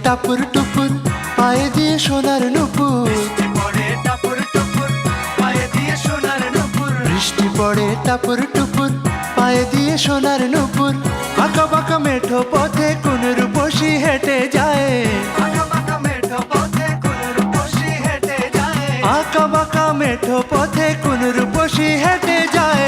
টাপুর টুপুর পায়ে দিয়ে সোনার নুপুর, বৃষ্টি পড়ে টাপুর টুপুর পায়ে দিয়ে সোনার নুপুর। আঁকা বাঁকা মেঠো পথে কোন রূপসী হেঁটে যায়, আঁকা বাঁকা মেঠো পথে কোন রূপসী হেঁটে যায়।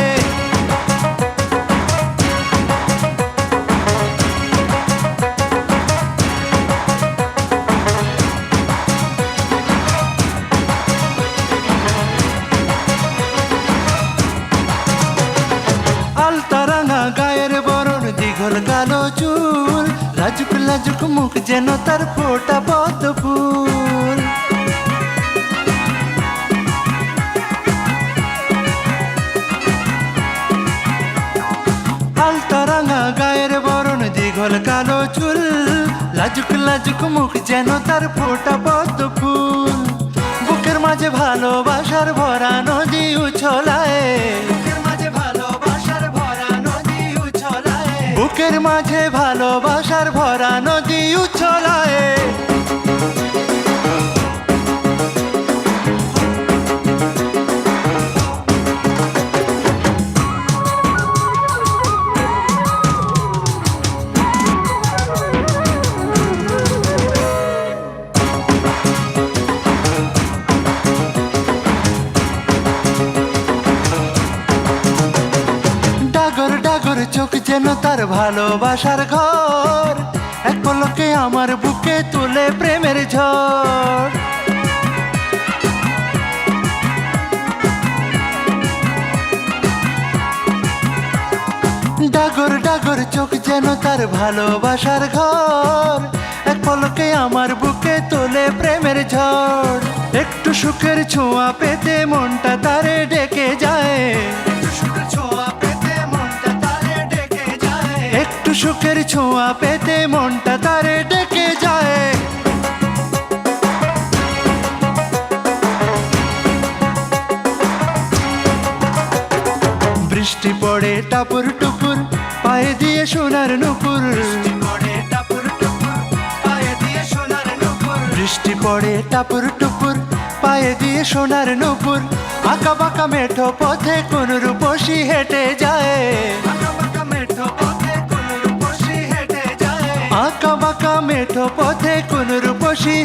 আলতারাঙা গায়ের বরণ, দীঘল কালো চুল, লাজুক লাজুক মুখ যেন তার ফোটা পদ্ম ফুল। আলতারাঙা গায়ের বরণ, দীঘল কালো চুল, লাজুক লাজুক মুখ যেন তার ফোটা পদ্ম ফুল। বুকের মাঝে ভালোবাসার ভরা নদী উছলায়, বুকের মাঝে ভালোবাসার ভরা নদী উছলায়। ডাগর ডাগর চোখ যেন তার ভালোবাসার ঘর, এক পলকে আমার বুকে তুলে প্রেমের ঝড়। ডাগর ডাগর চোখ যেন তার ভালোবাসার ঘর, এক পলকে আমার বুকে তোলে প্রেমের ঝড়। একটু সুখের ছোঁয়া পেতে মনটা তারে ডেকে যায়, একটু সুখের ছোঁয়া পেতে মনটা তারে ডেকে যায়। বৃষ্টি পড়ে টাপুর টুপুর পায়ে দিয়ে সোনার নুপুর, বৃষ্টি পড়ে টাপুর টুপুর পায়ে দিয়ে সোনার নুপুর। আঁকা বাঁকা মেঠো পথে কোন রূপসী হেঁটে যায়, আঁকা বাঁকা মেঠো পথে কোন রূপসী